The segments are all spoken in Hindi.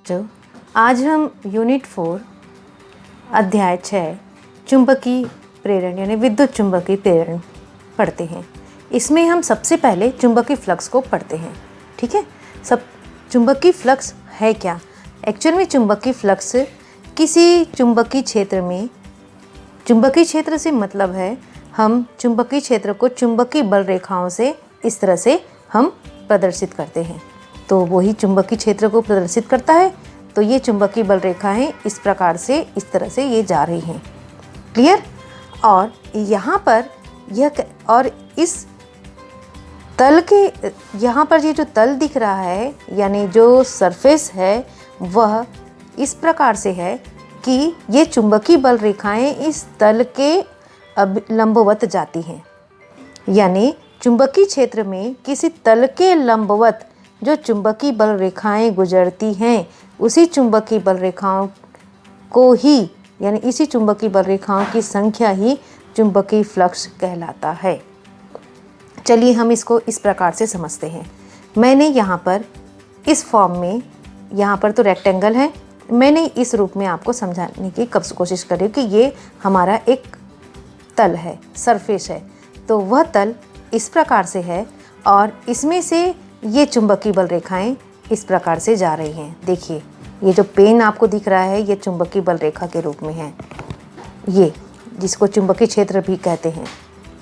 तो आज हम यूनिट 4 अध्याय 6 चुंबकीय प्रेरण यानी विद्युत चुंबकीय प्रेरण पढ़ते हैं। इसमें हम सबसे पहले चुंबकीय फ्लक्स को पढ़ते हैं। ठीक है, सब चुंबकीय फ्लक्स है क्या? एक्चुअल में चुंबकीय फ्लक्स किसी चुंबकीय क्षेत्र में, चुंबकीय क्षेत्र से मतलब है हम चुंबकीय क्षेत्र को चुंबकीय बल रेखाओं से इस तरह से हम प्रदर्शित करते हैं, तो वही चुंबकीय क्षेत्र को प्रदर्शित करता है। तो ये चुंबकीय बल रेखाएं इस प्रकार से, इस तरह से ये जा रही हैं। क्लियर? और यहाँ पर और इस तल के यहाँ पर ये जो तल दिख रहा है यानी जो सरफेस है वह इस प्रकार से है कि ये चुंबकीय बल रेखाएं इस तल के लंबवत जाती हैं। यानी चुंबकीय क्षेत्र में किसी तल के लंबवत जो चुंबकीय बल रेखाएं गुजरती हैं, उसी चुंबकीय बल रेखाओं को ही यानी इसी चुंबकीय बल रेखाओं की संख्या ही चुंबकीय फ्लक्स कहलाता है। चलिए हम इसको इस प्रकार से समझते हैं। मैंने यहाँ पर इस फॉर्म में, यहाँ पर तो रेक्टेंगल है, मैंने इस रूप में आपको समझाने की कोशिश करी कि ये हमारा एक तल है, सरफेस है। तो वह तल इस प्रकार से है और इसमें से ये चुंबकीय बल रेखाएं इस प्रकार से जा रही हैं। देखिए ये जो पेन आपको दिख रहा है ये चुंबकीय बल रेखा के रूप में है, ये जिसको चुंबकीय क्षेत्र भी कहते हैं।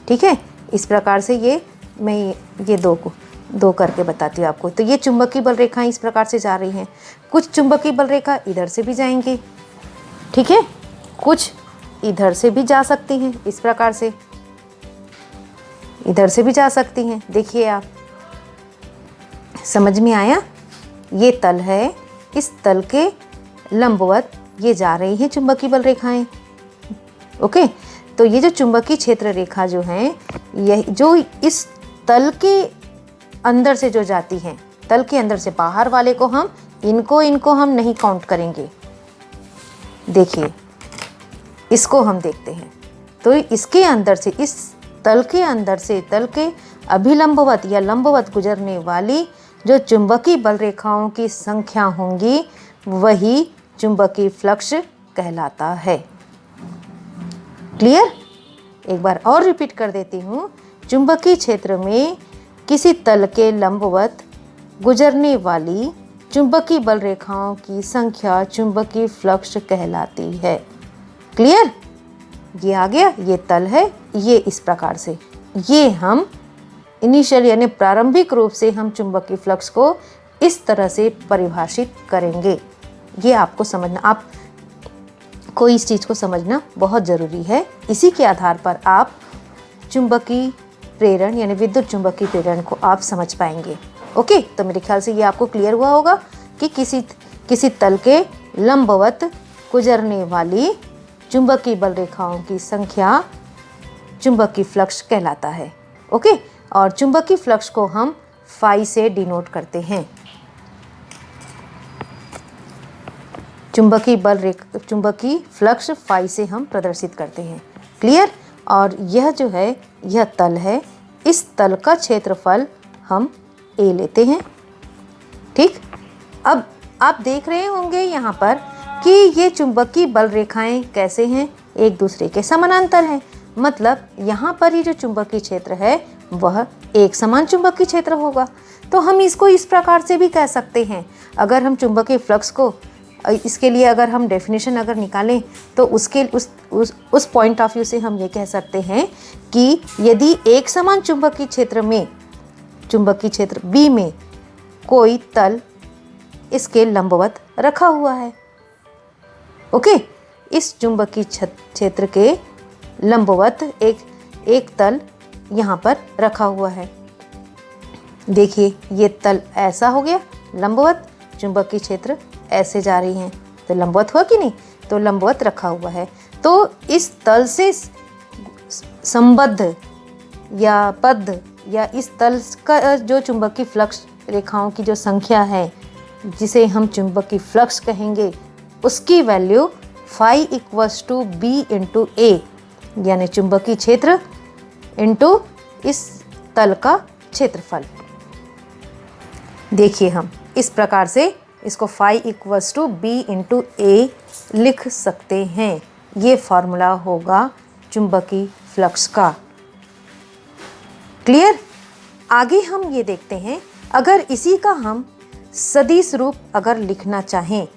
ठीक है, इस प्रकार से ये मैं ये दो करके बताती हूँ आपको। तो ये चुंबकीय बल रेखाएं इस प्रकार से जा रही हैं। कुछ चुंबकीय बल रेखा इधर से भी जाएंगी, ठीक है, कुछ इधर से भी जा सकती हैं, इस प्रकार से इधर से भी जा सकती हैं। देखिए आप, समझ में आया? ये तल है, इस तल के लंबवत ये जा रही हैं चुंबकीय बल रेखाएं। ओके, तो ये जो चुंबकीय क्षेत्र रेखा जो हैं, यह जो इस तल के अंदर से जो जाती हैं, तल के अंदर से बाहर वाले को हम इनको हम नहीं काउंट करेंगे। देखिए इसको हम देखते हैं। तो इसके अंदर से, इस तल के अंदर से तल के अभिलंबवत या लंबवत गुजरने वाली जो चुंबकीय बल रेखाओं की संख्या होंगी वही चुंबकीय फ्लक्स कहलाता है। क्लियर? एक बार और रिपीट कर देती हूँ। चुंबकीय क्षेत्र में किसी तल के लंबवत गुजरने वाली चुंबकीय बल रेखाओं की संख्या चुंबकीय फ्लक्स कहलाती है। क्लियर? ये आ गया, ये तल है, ये इस प्रकार से, ये हम इनिशियल यानी प्रारंभिक रूप से हम चुंबकीय फ्लक्स को इस तरह से परिभाषित करेंगे। ये आपको समझना, आप को इस चीज़ को समझना बहुत ज़रूरी है। इसी के आधार पर आप चुंबकीय प्रेरण यानी विद्युत चुंबकीय प्रेरण को आप समझ पाएंगे। ओके, तो मेरे ख्याल से ये आपको क्लियर हुआ होगा कि किसी तल के लंबवत गुजरने वाली चुंबकीय बल रेखाओं की संख्या चुंबकीय फ्लक्स कहलाता है। ओके, और चुंबकीय फ्लक्स को हम फाई से डिनोट करते हैं। चुंबकीय फ्लक्स फाई से हम प्रदर्शित करते हैं। क्लियर? और यह जो है यह तल है, इस तल का क्षेत्रफल हम ए लेते हैं। ठीक, अब आप देख रहे होंगे यहाँ पर कि ये चुंबकीय बल रेखाएं कैसे हैं, एक दूसरे के समानांतर हैं। मतलब यहाँ पर ये जो चुंबकीय क्षेत्र है वह एक समान चुंबकीय क्षेत्र होगा। तो हम इसको इस प्रकार से भी कह सकते हैं। अगर हम चुंबकीय फ्लक्स को, इसके लिए अगर हम डेफिनेशन अगर निकालें तो उसके उस पॉइंट ऑफ व्यू से हम ये कह सकते हैं कि यदि एक समान चुंबकीय क्षेत्र में, चुंबकीय क्षेत्र बी में कोई तल इसके लंबवत रखा हुआ है, ओके, इस चुंबकीय क्षेत्र के लंबवत एक तल यहाँ पर रखा हुआ है। देखिए ये तल ऐसा हो गया लंबवत, चुंबकीय क्षेत्र ऐसे जा रही हैं, तो लंबवत हुआ कि नहीं? तो लंबवत रखा हुआ है। तो इस तल से संबद्ध या बद्ध या इस तल का जो चुंबकीय फ्लक्स रेखाओं की जो संख्या है, जिसे हम चुंबकीय फ्लक्स कहेंगे, उसकी value phi equals to B into A, यानी चुंबकीय क्षेत्र इंटू इस तल का क्षेत्रफल। देखिए हम इस प्रकार से इसको phi equals to B into A लिख सकते हैं। ये फॉर्मूला होगा चुंबकीय फ्लक्स का। क्लियर? आगे हम ये देखते हैं, अगर इसी का हम सदिश रूप अगर लिखना चाहें,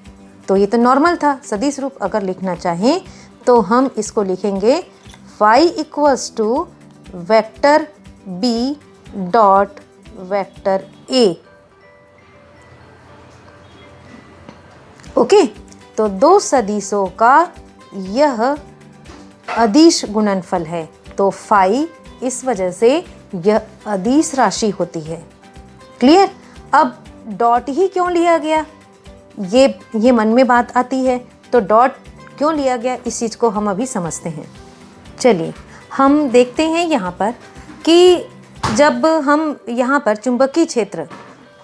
तो ये तो नॉर्मल था, सदिश रूप अगर लिखना चाहें तो हम इसको लिखेंगे phi equals to vector B dot vector a. Okay, तो दो सदिशों का यह अदिश गुणनफल है, तो फाई इस वजह से यह अदिश राशि होती है। क्लियर? अब डॉट ही क्यों लिया गया, ये मन में बात आती है, तो डॉट क्यों लिया गया इस चीज़ को हम अभी समझते हैं। चलिए हम देखते हैं यहाँ पर कि जब हम यहाँ पर चुंबकीय क्षेत्र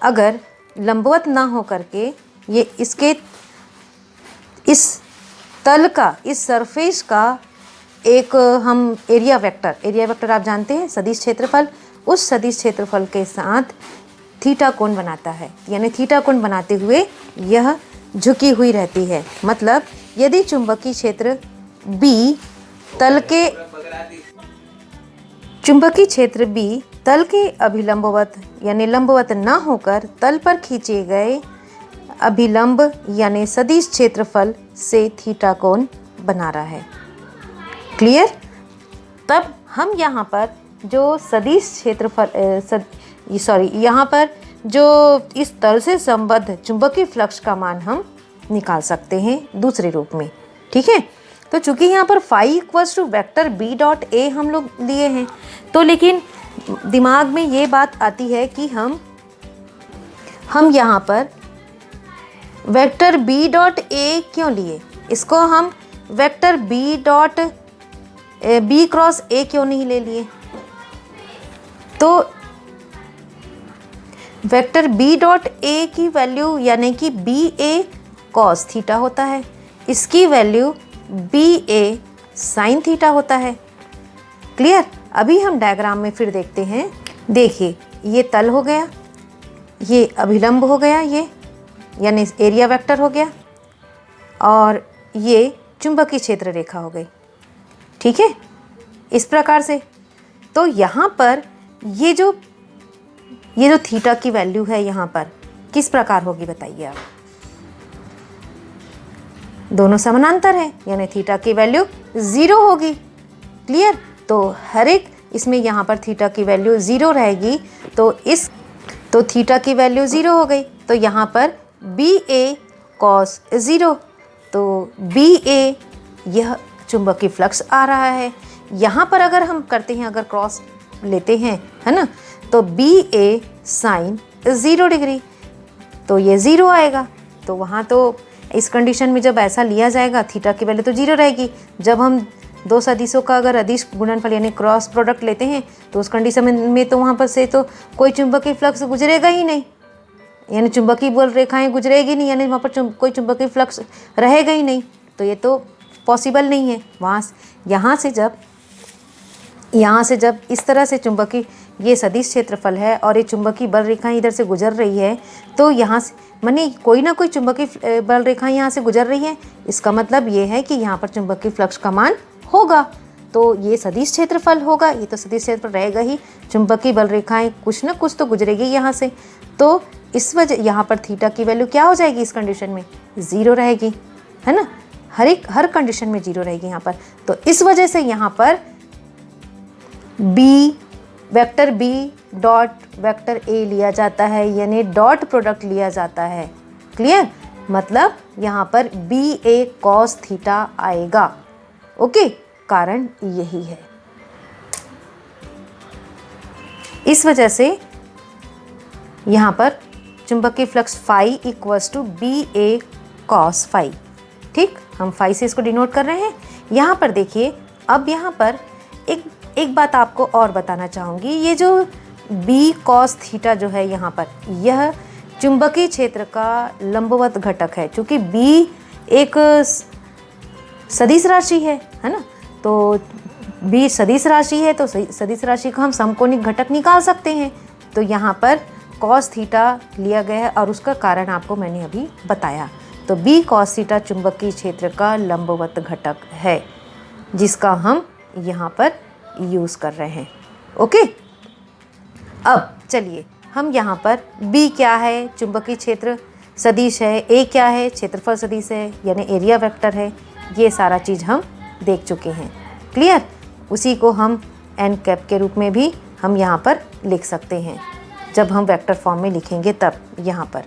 अगर लंबवत ना हो करके ये इसके इस तल का, इस सरफेस का एक हम एरिया वेक्टर आप जानते हैं सदिश क्षेत्रफल, उस सदिश क्षेत्रफल के साथ थीटा कोण बनाता है, यानी थीटा कोण बनाते हुए यह झुकी हुई रहती है। मतलब यदि चुंबकीय क्षेत्र B तल के अभिलंबवत यानी लंबवत न होकर तल पर खींचे गए अभिलंब यानी सदिश क्षेत्रफल से थीटा कोण बना रहा है। क्लियर? तब हम यहाँ पर जो सदिश क्षेत्रफल यहाँ पर जो इस तल से संबद्ध चुंबकीय फ्लक्स का मान हम निकाल सकते हैं दूसरे रूप में। ठीक है, तो चूंकि यहाँ पर phi equals to vector B dot a हम लोग लिए हैं, तो लेकिन दिमाग में ये बात आती है कि हम यहाँ पर वेक्टर बी डॉट ए क्यों लिए, इसको हम vector B dot b cross a क्यों नहीं ले लिए। तो वेक्टर बी डॉट ए की वैल्यू यानी कि बी ए कॉस थीटा होता है, इसकी वैल्यू बी ए साइन थीटा होता है। क्लियर? अभी हम डायग्राम में फिर देखते हैं। देखिए, ये तल हो गया, ये अभिलंब हो गया, ये यानी एरिया वेक्टर हो गया, और ये चुंबकीय क्षेत्र रेखा हो गई। ठीक है, इस प्रकार से। तो यहाँ पर ये जो थीटा की वैल्यू है यहाँ पर किस प्रकार होगी बताइए आप। दोनों समानांतर हैं, यानी थीटा की वैल्यू 0 होगी। क्लियर? तो हर एक इसमें यहाँ पर थीटा की वैल्यू 0 रहेगी, तो थीटा की वैल्यू 0 हो गई। तो यहाँ पर बी ए कॉस 0, तो बी ए यह चुंबकीय फ्लक्स आ रहा है। यहाँ पर अगर हम करते हैं, अगर क्रॉस लेते हैं, है ना, तो बी ए साइन 0 डिग्री, तो ये 0 आएगा। तो वहाँ तो इस कंडीशन में जब ऐसा लिया जाएगा थीटा की वैल्यू तो 0 रहेगी। जब हम दो सदिशों का अगर अदिश गुणनफल यानी क्रॉस प्रोडक्ट लेते हैं तो उस कंडीशन में तो वहाँ पर से तो कोई चुंबकीय फ्लक्स गुजरेगा ही नहीं, यानी चुंबकीय बल रेखाएं गुजरेगी नहीं, यानी वहाँ पर कोई चुंबकीय फ्लक्स रहेगा ही नहीं। तो ये तो पॉसिबल नहीं है। यहाँ से जब इस तरह से चुंबकीय ये सदिश क्षेत्रफल है और ये चुंबकीय बल रेखाएं इधर से गुजर रही है, तो यहाँ से माने कोई ना कोई चुंबकीय बल रेखाएं यहाँ से गुजर रही है, इसका मतलब ये है कि यहाँ पर चुंबकीय फ्लक्स का मान होगा, तो ये सदिश क्षेत्रफल होगा। ये तो सदिश क्षेत्रफल रहेगा ही, चुंबकीय बल रेखाएं कुछ ना कुछ तो गुजरेगी यहाँ से। तो इस वजह यहाँ पर थीटा की वैल्यू क्या हो जाएगी इस कंडीशन में, 0 रहेगी, है ना। हर कंडीशन में 0 रहेगी यहाँ पर। तो इस वजह से यहाँ पर vector B dot vector a लिया जाता है, यानी डॉट प्रोडक्ट लिया जाता है। क्लियर? मतलब यहाँ पर बी ए कॉस थीटा आएगा। ओके, कारण यही है। इस वजह से यहाँ पर चुंबकीय flux phi equals to B A cos phi. ठीक, हम फाई से इसको डिनोट कर रहे हैं। यहाँ पर देखिए, अब यहाँ पर एक बात आपको और बताना चाहूँगी। ये जो बी कॉस थीटा जो है यहाँ पर, यह चुंबकीय क्षेत्र का लंबवत घटक है। चूँकि बी एक सदिश राशि है ना, तो बी सदिश राशि है, तो सदिश राशि का हम समकोणिक घटक निकाल सकते हैं। तो यहाँ पर कॉस थीटा लिया गया है और उसका कारण आपको मैंने अभी बताया। तो बी कॉस थीटा चुंबकीय क्षेत्र का लंबवत घटक है, जिसका हम यहाँ पर यूज़ कर रहे हैं। ओके, अब चलिए हम यहाँ पर बी क्या है, चुंबकीय क्षेत्र सदिश है, ए क्या है, क्षेत्रफल सदिश है यानी एरिया वेक्टर है, ये सारा चीज़ हम देख चुके हैं। क्लियर? उसी को हम एन कैप के रूप में भी हम यहाँ पर लिख सकते हैं, जब हम वेक्टर फॉर्म में लिखेंगे तब यहाँ पर।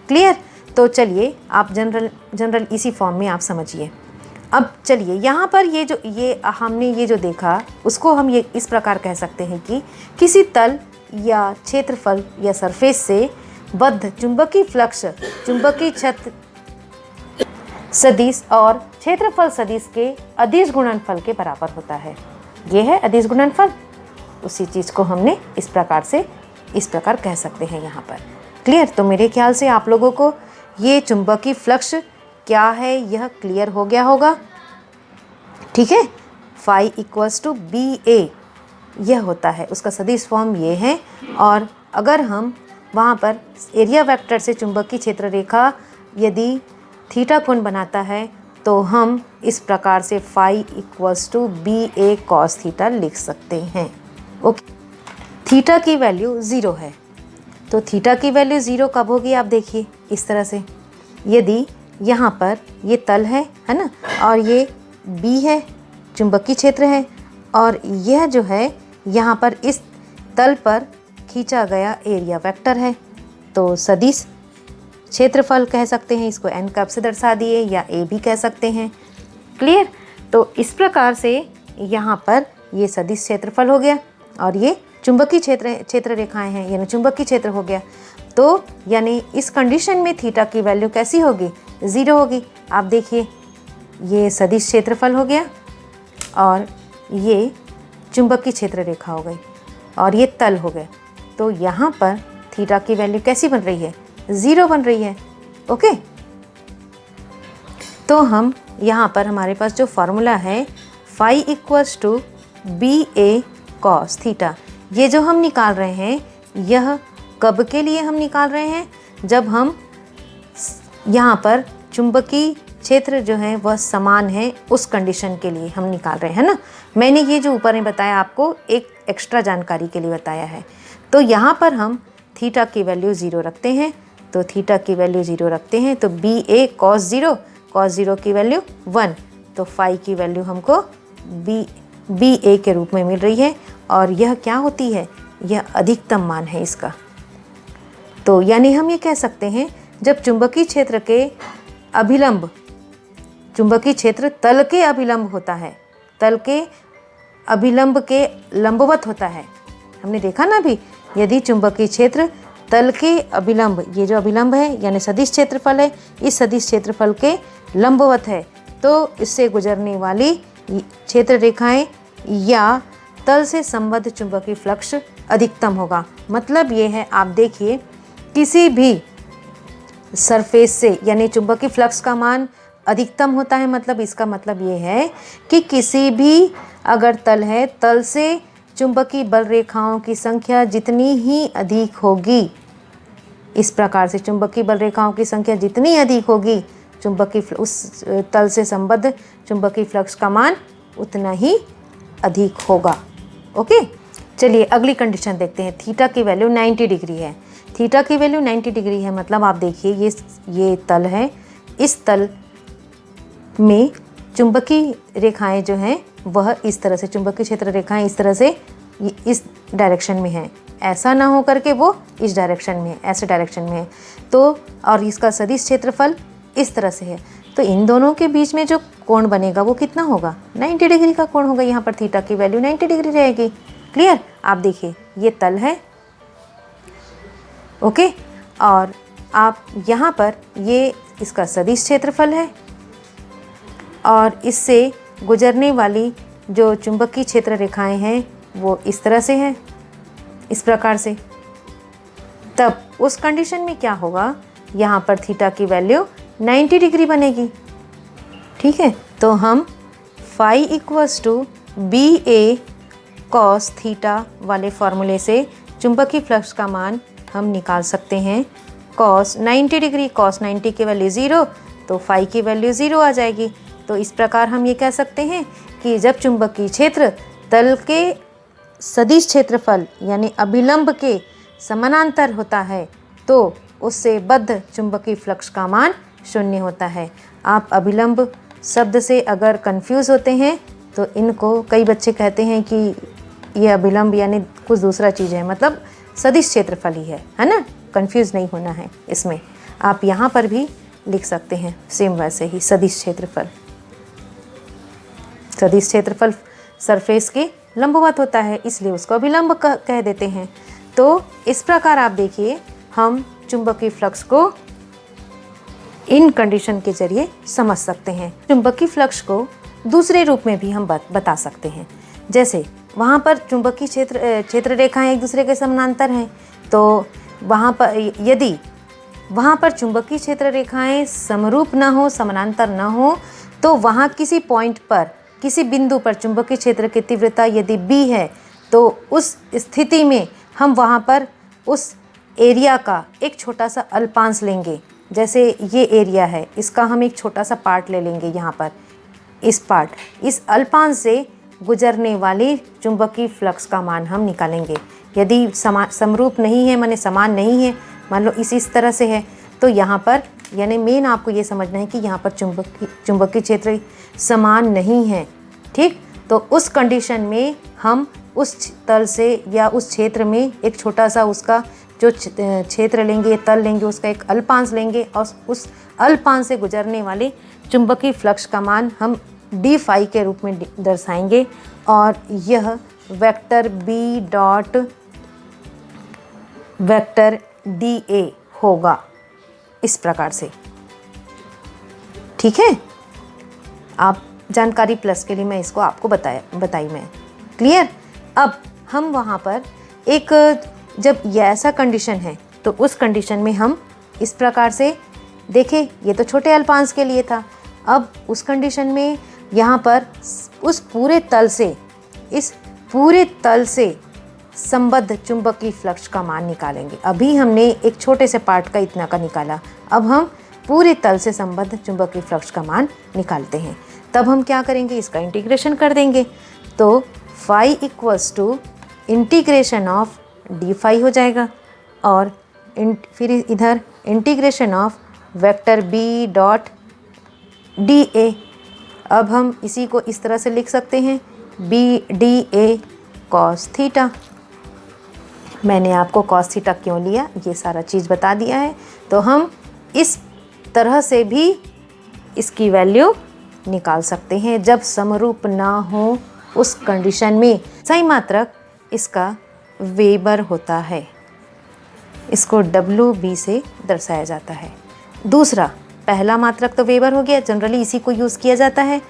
क्लियर? तो चलिए आप जनरल इसी फॉर्म में आप समझिए। अब चलिए यहाँ पर ये हमने ये जो देखा उसको हम ये इस प्रकार कह सकते हैं कि किसी तल या क्षेत्रफल या सरफेस से बद्ध चुंबकीय फ्लक्स चुंबकीय क्षेत्र सदिश और क्षेत्रफल सदिश के अदिश गुणनफल के बराबर होता है। ये है अदिश गुणनफल। उसी चीज़ को हमने इस प्रकार कह सकते हैं यहाँ पर। क्लियर? तो मेरे ख्याल से आप लोगों को ये चुंबकीय फ्लक्स क्या है यह क्लियर हो गया होगा। ठीक है, फाई इक्वल्स टू बी ए यह होता है, उसका सदिश फॉर्म ये है। और अगर हम वहाँ पर एरिया वेक्टर से चुंबकीय क्षेत्र रेखा यदि थीटा कोण बनाता है तो हम इस प्रकार से phi equals to B A cos theta लिख सकते हैं। ओके, थीटा की वैल्यू 0 है, तो थीटा की वैल्यू 0 कब होगी आप देखिए इस तरह से। यदि यहाँ पर ये तल है ना, और ये बी है चुंबकीय क्षेत्र है, और यह जो है यहाँ पर इस तल पर खींचा गया एरिया वेक्टर है, तो सदिश क्षेत्रफल कह सकते हैं इसको, एन कप से दर्शा दिए या ए भी कह सकते हैं। क्लियर? तो इस प्रकार से यहाँ पर ये सदिश क्षेत्रफल हो गया और ये चुंबकीय क्षेत्र रेखाएं हैं यानी चुंबकीय क्षेत्र हो गया। तो यानी इस कंडीशन में थीटा की वैल्यू कैसी होगी? 0 होगी। आप देखिए ये सदिश क्षेत्रफल हो गया और ये चुंबकीय क्षेत्र रेखा हो गई और ये तल हो गए। तो यहाँ पर थीटा की वैल्यू कैसी बन रही है? 0 बन रही है। ओके, तो हम यहाँ पर हमारे पास जो फॉर्मूला है phi equals to B A cos theta, ये जो हम निकाल रहे हैं यह कब के लिए हम निकाल रहे हैं? जब हम यहाँ पर चुंबकीय क्षेत्र जो है वह समान है उस कंडीशन के लिए हम निकाल रहे हैं ना। मैंने ये जो ऊपर में बताया आपको एक एक्स्ट्रा जानकारी के लिए बताया है। तो यहाँ पर हम थीटा की वैल्यू 0 रखते हैं, तो थीटा की वैल्यू 0 रखते हैं तो बी ए कॉस 0 की वैल्यू 1, तो फाई की वैल्यू हमको बी ए के रूप में मिल रही है। और यह क्या होती है? यह अधिकतम मान है इसका। तो यानी हम ये कह सकते हैं जब चुंबकीय क्षेत्र के अभिलंब, चुंबकीय क्षेत्र तल के अभिलंब होता है, तल के अभिलंब के लंबवत होता है। हमने देखा ना अभी, यदि चुंबकीय क्षेत्र तल के अभिलंब, ये जो अभिलंब है यानी सदिश क्षेत्रफल है, इस सदिश क्षेत्रफल के लंबवत है तो इससे गुजरने वाली क्षेत्र रेखाएं या तल से संबद्ध चुंबकीय फ्लक्स अधिकतम होगा। मतलब ये है, आप देखिए किसी भी सरफेस से यानी चुंबकीय फ्लक्स का मान अधिकतम होता है। मतलब इसका मतलब ये है कि किसी भी अगर तल है, तल से चुंबकीय बल रेखाओं की संख्या जितनी ही अधिक होगी, इस प्रकार से चुंबकीय बल रेखाओं की संख्या जितनी अधिक होगी, उस तल से संबद्ध चुंबकीय फ्लक्स का मान उतना ही अधिक होगा। ओके, चलिए अगली कंडीशन देखते हैं। थीटा की वैल्यू 90 डिग्री है। थीटा की वैल्यू 90 डिग्री है मतलब आप देखिए ये तल है, इस तल में चुंबकीय रेखाएं जो हैं वह इस तरह से, चुंबकीय क्षेत्र रेखाएं इस तरह से इस डायरेक्शन में हैं, ऐसा ना हो करके वो इस डायरेक्शन में है, ऐसे डायरेक्शन में है। तो और इसका सदिश क्षेत्रफल इस तरह से है, तो इन दोनों के बीच में जो कोण बनेगा वो कितना होगा? 90 डिग्री का कोण होगा। यहाँ पर थीटा की वैल्यू 90 डिग्री रहेगी। क्लियर? आप देखिए ये तल है, ओके, और आप यहाँ पर ये इसका सदिश क्षेत्रफल है और इससे गुजरने वाली जो चुंबकीय क्षेत्र रेखाएं हैं वो इस तरह से है, इस प्रकार से। तब उस कंडीशन में क्या होगा? यहाँ पर थीटा की वैल्यू 90 डिग्री बनेगी। ठीक है, तो हम phi equals to B A cos theta वाले फॉर्मूले से चुंबकीय फ्लक्स का मान हम निकाल सकते हैं cos 90 डिग्री। cos 90 की वैल्यू 0 तो फाई की वैल्यू 0 आ जाएगी। तो इस प्रकार हम ये कह सकते हैं कि जब चुंबकीय क्षेत्र तल के सदिश क्षेत्रफल यानी अभिलंब के समानांतर होता है तो उससे बद्ध चुंबकीय फ्लक्स का मान 0 होता है। आप अभिलंब शब्द से अगर कंफ्यूज होते हैं तो इनको कई बच्चे कहते हैं कि ये अभिलंब यानी कुछ दूसरा चीज़ है, मतलब सदिश क्षेत्रफल ही है ना। कंफ्यूज नहीं होना है इसमें। आप यहाँ पर भी लिख सकते हैं सेम वैसे ही सदिश क्षेत्रफल। सदिश क्षेत्रफल सरफेस के लंबवत होता है इसलिए उसको अभिलंब कह देते हैं। तो इस प्रकार आप देखिए हम चुंबकीय फ्लक्स को इन कंडीशन के जरिए समझ सकते हैं। चुंबकीय फ्लक्स को दूसरे रूप में भी हम बता सकते हैं। जैसे वहाँ पर चुंबकीय क्षेत्र रेखाएं एक दूसरे के समानांतर हैं तो वहाँ पर यदि वहाँ पर चुंबकीय क्षेत्र रेखाएं समरूप ना हो, समानांतर ना हो, तो वहाँ किसी पॉइंट पर, किसी बिंदु पर चुंबकीय क्षेत्र की तीव्रता यदि B है तो उस स्थिति में हम वहाँ पर उस एरिया का एक छोटा सा अल्पांश लेंगे। जैसे ये एरिया है, इसका हम एक छोटा सा पार्ट ले लेंगे यहाँ पर, इस अल्पांश से गुजरने वाली चुंबकीय फ्लक्स का मान हम निकालेंगे। यदि समरूप नहीं है, माने समान नहीं है, मान लो इस तरह से है, तो यहाँ पर यानी मेन आपको ये समझना है कि यहाँ पर चुंबकीय क्षेत्र समान नहीं है। ठीक, तो उस कंडीशन में हम उस तल से या उस क्षेत्र में एक छोटा सा उसका जो क्षेत्र लेंगे, तल लेंगे, उसका एक अल्पांश लेंगे और उस अल्पांश से गुजरने वाले चुंबकीय फ्लक्स का मान हम डी फाई के रूप में दर्शाएंगे और यह vector B dot vector D A होगा इस प्रकार से। ठीक है, आप जानकारी प्लस के लिए मैं इसको आपको बताई मैं। क्लियर। अब हम वहाँ पर एक जब ये ऐसा कंडीशन है तो उस कंडीशन में हम इस प्रकार से देखें, ये तो छोटे अल्पांश के लिए था। अब उस कंडीशन में यहाँ पर उस पूरे तल से, इस पूरे तल से संबद्ध चुंबकीय फ्लक्स का मान निकालेंगे। अभी हमने एक छोटे से पार्ट का इतना का निकाला, अब हम पूरे तल से संबद्ध चुंबकीय फ्लक्स का मान निकालते हैं। तब हम क्या करेंगे, इसका इंटीग्रेशन कर देंगे। तो phi equals to integration of D phi हो जाएगा और फिर इधर integration of vector B dot D A. अब हम इसी को इस तरह से लिख सकते हैं B D A cos theta. मैंने आपको कॉस थीटा क्यों लिया ये सारा चीज़ बता दिया है। तो हम इस तरह से भी इसकी वैल्यू निकाल सकते हैं जब समरूप ना हो उस कंडीशन में। सही मात्रक इसका वेबर होता है, इसको WB से दर्शाया जाता है। दूसरा, पहला मात्रक तो वेबर हो गया, जनरली इसी को यूज़ किया जाता है।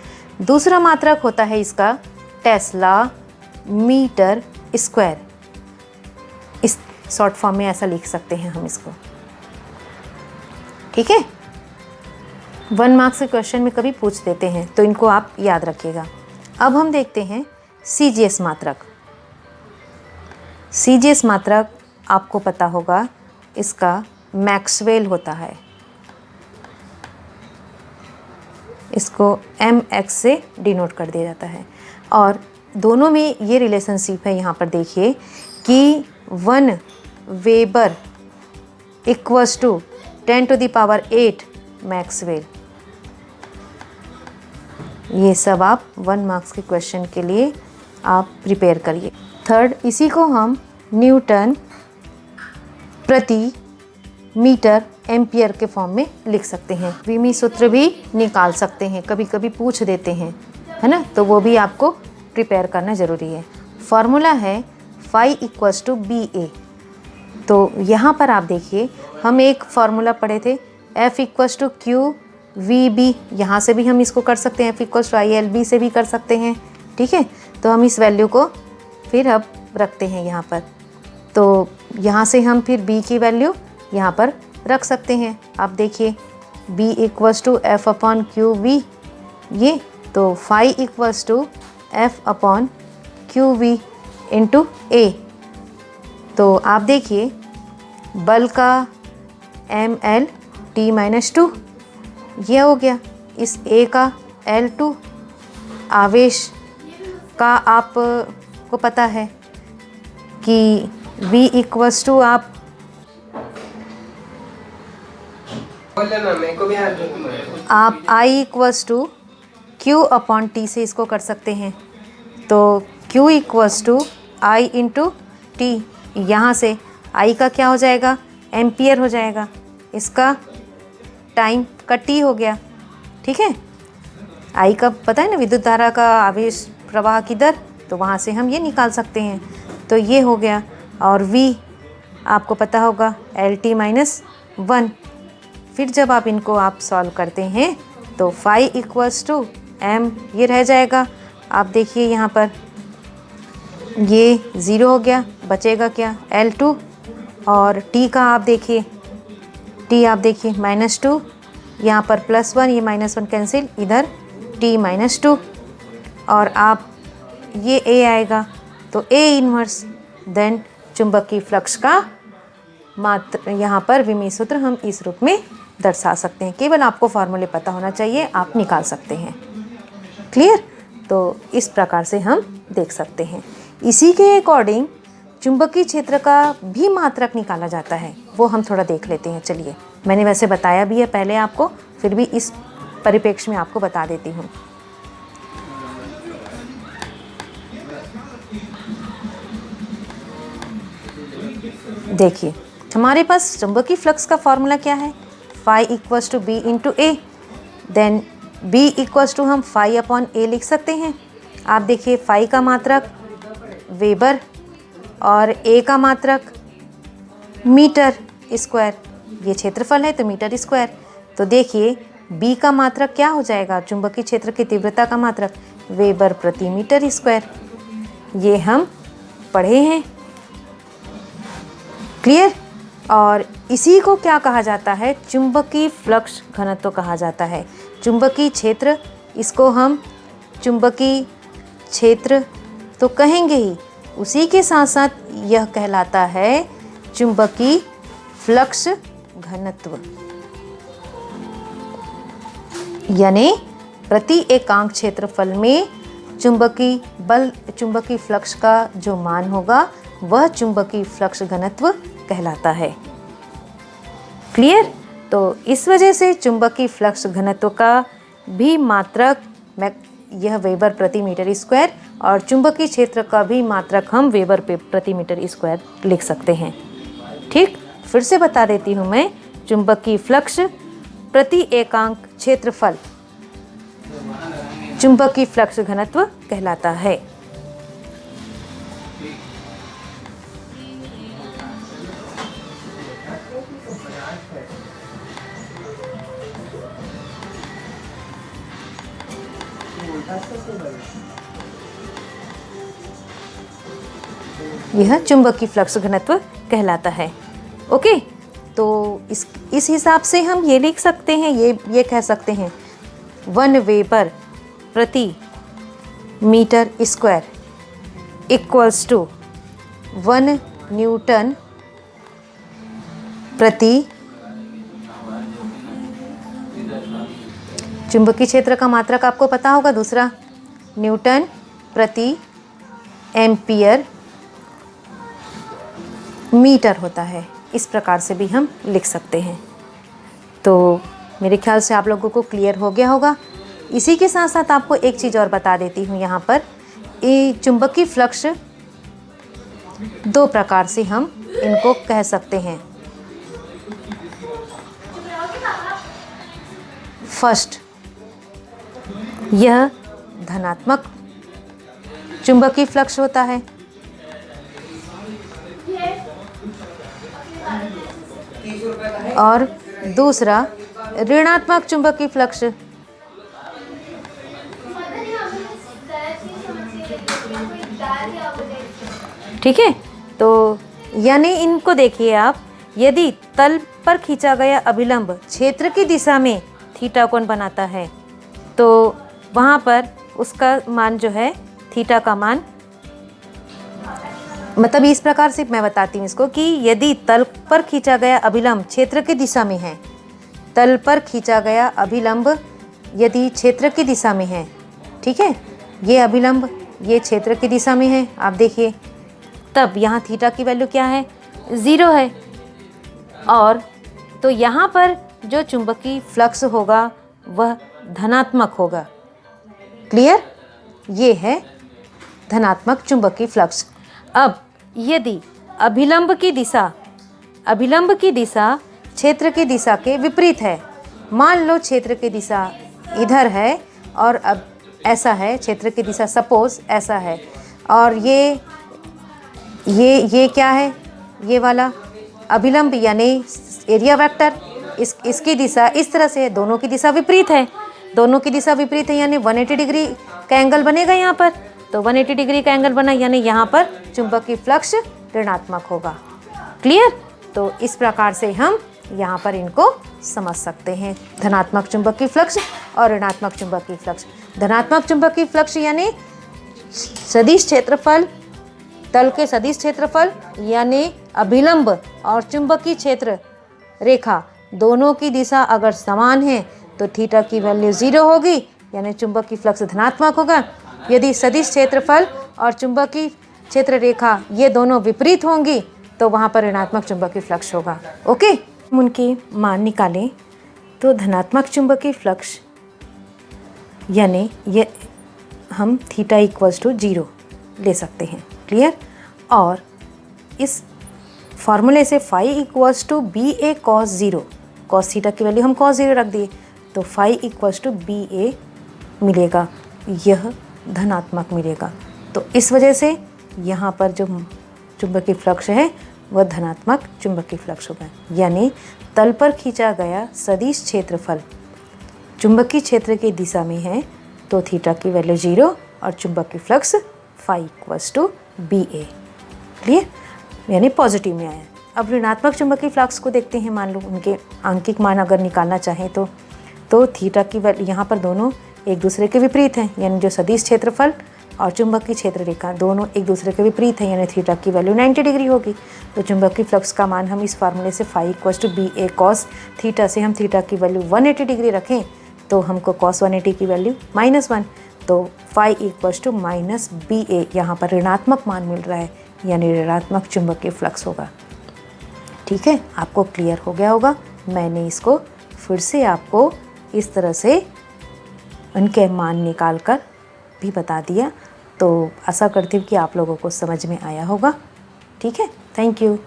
दूसरा मात्रक होता है इसका टेस्ला मीटर स्क्वायर। इस शॉर्ट फॉर्म में ऐसा लिख सकते हैं हम इसको। ठीक है, 1 मार्क्स के क्वेश्चन में कभी पूछ देते हैं तो इनको आप याद रखिएगा। अब हम देखते हैं CGS मात्रक। CGS मात्रक आपको पता होगा, इसका मैक्सवेल होता है, इसको MX से डिनोट कर दिया जाता है। और दोनों में ये रिलेशनशिप है, यहाँ पर देखिए कि 1 वेबर इक्वल्स टू 10⁸ मैक्सवेल। ये सब आप 1 मार्क्स के क्वेश्चन के लिए आप प्रिपेयर करिए। थर्ड, इसी को हम न्यूटन प्रति मीटर एम्पियर के फॉर्म में लिख सकते हैं। विमी सूत्र भी निकाल सकते हैं, कभी कभी पूछ देते हैं, है ना, तो वो भी आपको प्रिपेयर करना ज़रूरी है। फॉर्मूला है फाई इक्वल्स टू BA। तो यहाँ पर आप देखिए हम एक फार्मूला पढ़े थे F इक्वल्स टू QVB, यहाँ से भी हम इसको कर सकते हैं, F इक्वल्स टू ILB से भी कर सकते हैं। ठीक है, तो हम इस वैल्यू को फिर अब रखते हैं यहाँ पर। तो यहाँ से हम फिर B की वैल्यू यहाँ पर रख सकते हैं। आप देखिए B equals to F upon QV, ये तो phi equals to F upon QV into A। तो आप देखिए बल का ml t-2 यह हो गया। इस A का L2 आवेश का आप को पता है कि V इक्वल्स टू आप I इक्वल्स टू Q/T से इसको कर सकते हैं। तो Q equals to I into T, यहाँ से I का क्या हो जाएगा, एम्पियर हो जाएगा, इसका टाइम का T हो गया। ठीक है, I का पता है ना, विद्युत धारा का आवेश प्रवाह की दर, तो वहाँ से हम ये निकाल सकते हैं। तो ये हो गया। और V आपको पता होगा LT-1। फिर जब आप इनको आप सॉल्व करते हैं तो फाई इक्वल्स टू m ये रह जाएगा। आप देखिए यहाँ पर ये 0 हो गया, बचेगा क्या, L2। और T का आप देखिए, T आप देखिए -2, यहाँ पर +1, ये -1 कैंसिल, इधर T-2। और आप ये A आएगा तो A इन्वर्स, देन चुंबकीय फ्लक्स का मात्र यहाँ पर विमीय सूत्र हम इस रूप में दर्शा सकते हैं। केवल आपको फॉर्मूले पता होना चाहिए, आप निकाल सकते हैं। क्लियर? तो इस प्रकार से हम देख सकते हैं। इसी के अकॉर्डिंग चुंबकीय क्षेत्र का भी मात्रक निकाला जाता है, वो हम थोड़ा देख लेते हैं। चलिए, मैंने वैसे बताया भी है पहले आपको, फिर भी इस परिप्रेक्ष्य में आपको बता देती हूँ। देखिए, हमारे पास चुंबकीय फ्लक्स का फॉर्मूला क्या है, phi equals to B into A, then B equals to हम फाई अपॉन ए लिख सकते हैं। आप देखिए, फाई का मात्रक वेबर और ए का मात्रक मीटर स्क्वायर, ये क्षेत्रफल है तो मीटर स्क्वायर। तो देखिए, बी का मात्रक क्या हो जाएगा, चुंबकीय क्षेत्र की तीव्रता का मात्रक वेबर प्रति मीटर स्क्वायर, ये हम पढ़े हैं। क्लियर? और इसी को क्या कहा जाता है, चुंबकीय फ्लक्स घनत्व कहा जाता है। चुंबकीय क्षेत्र, इसको हम चुंबकीय क्षेत्र तो कहेंगे ही, उसी के साथ साथ यह कहलाता है चुंबकीय फ्लक्स घनत्व, यानी प्रति एकांक क्षेत्रफल में चुंबकीय बल, चुंबकीय फ्लक्स का जो मान होगा वह चुंबकीय फ्लक्स घनत्व कहलाता है। क्लियर? तो इस वजह से चुंबकीय फ्लक्स घनत्व का भी मात्रक यह वेबर प्रति मीटर स्क्वायर, और चुंबकीय क्षेत्र का भी मात्रक हम वेबर प्रति मीटर स्क्वायर लिख सकते हैं। ठीक, फिर से बता देती हूँ मैं, चुंबकीय फ्लक्स प्रति एकांक क्षेत्रफल चुंबकीय फ्लक्स घनत्व कहलाता है। यह चुंबकीय फ्लक्स घनत्व कहलाता है। ओके, तो इस हिसाब से हम ये लिख सकते हैं, ये कह सकते हैं 1 वेबर प्रति metre square equals to 1 newton प्रति, चुंबकीय क्षेत्र का मात्रक आपको पता होगा, दूसरा न्यूटन प्रति एम्पियर मीटर होता है। इस प्रकार से भी हम लिख सकते हैं। तो मेरे ख्याल से आप लोगों को क्लियर हो गया होगा। इसी के साथ साथ आपको एक चीज़ और बता देती हूँ, यहाँ पर ये चुंबकीय फ्लक्स 2 प्रकार से हम इनको कह सकते हैं। फर्स्ट, यह धनात्मक चुंबकीय फ्लक्स होता है, और दूसरा ऋणात्मक चुंबकीय फ्लक्स। ठीक है, तो यानी इनको देखिए आप, यदि तल पर खींचा गया अभिलंब क्षेत्र की दिशा में थीटा कोण बनाता है, तो वहाँ पर उसका मान जो है, थीटा का मान मतलब इस प्रकार से मैं बताती हूँ इसको कि यदि तल पर खींचा गया अभिलंब क्षेत्र की दिशा में है, तल पर खींचा गया अभिलंब यदि क्षेत्र की दिशा में है, ठीक है, ये अभिलंब ये क्षेत्र की दिशा में है, आप देखिए, तब यहाँ थीटा की वैल्यू क्या है, 0 है। और तो यहाँ पर जो चुंबकीय फ्लक्स होगा वह धनात्मक होगा। क्लियर? ये है धनात्मक चुंबकीय फ्लक्स। अब यदि अभिलंब की दिशा क्षेत्र की दिशा के विपरीत है, मान लो क्षेत्र की दिशा इधर है और अब ऐसा है, क्षेत्र की दिशा सपोज ऐसा है, और ये क्या है, ये वाला अभिलंब यानी एरिया वेक्टर, इसकी दिशा इस तरह से है, दोनों की दिशा विपरीत है, यानी 180 डिग्री का एंगल बनेगा यहाँ पर। तो 180 डिग्री का एंगल बना यानी यहाँ पर चुंबकीय फ्लक्स ऋणात्मक होगा। क्लियर? तो इस प्रकार से हम यहाँ पर इनको समझ सकते हैं, धनात्मक चुंबकीय फ्लक्स और ऋणात्मक चुंबकीय फ्लक्स। धनात्मक चुंबकीय फ्लक्स यानी सदिश क्षेत्रफल, तल के सदिश क्षेत्रफल यानी अभिलंब और चुंबकीय क्षेत्र रेखा दोनों की दिशा अगर समान है तो थीटा की वैल्यू 0 होगी, यानी चुंबकीय फ्लक्स धनात्मक होगा। यदि सदिश क्षेत्रफल और चुंबकीय क्षेत्र रेखा ये दोनों विपरीत होंगी तो वहाँ पर ऋणात्मक चुंबकीय फ्लक्स होगा। ओके, हम उनके मान निकालें तो धनात्मक चुंबकीय फ्लक्स यानी ये हम थीटा इक्वल्स टू 0 ले सकते हैं। क्लियर? और इस फॉर्मूले से phi equals to B A cos 0, cos theta की वैल्यू हम कॉस 0 रख दिए तो phi equals to B A मिलेगा, यह धनात्मक मिलेगा। तो इस वजह से यहाँ पर जो चुंबकीय फ्लक्स है वह धनात्मक चुंबकीय फ्लक्स होगा, यानी तल पर खींचा गया सदिश क्षेत्रफल चुंबकीय क्षेत्र की दिशा में है तो थीटा की वैल्यू 0 और चुंबकीय flux phi equals to B A. Clear? यानी पॉजिटिव में आया। अब ऋणात्मक चुंबकीय फ्लक्स को देखते हैं। मान लो उनके आंकिक मान अगर निकालना चाहें तो थीटा की वैल्यू यहाँ पर दोनों एक दूसरे के विपरीत हैं, यानी जो सदिश क्षेत्रफल और चुंबकीय क्षेत्र रेखा दोनों एक दूसरे के विपरीत हैं, यानी थीटा की वैल्यू 90 डिग्री होगी। तो चुंबकीय फ्लक्स का मान हम इस फार्मूले से phi equals to B A cos theta से हम थीटा की वैल्यू 180 डिग्री रखें तो हमको कॉस 180 की वैल्यू -1, तो phi equals to minus B A, यहाँ पर ऋणात्मक मान मिल रहा है, यानी ऋणात्मक चुंबकीय फ्लक्स होगा। ठीक है, आपको क्लियर हो गया होगा। मैंने इसको फिर से आपको इस तरह से उनके मान निकाल कर भी बता दिया, तो आशा करती हूँ कि आप लोगों को समझ में आया होगा। ठीक है, थैंक यू।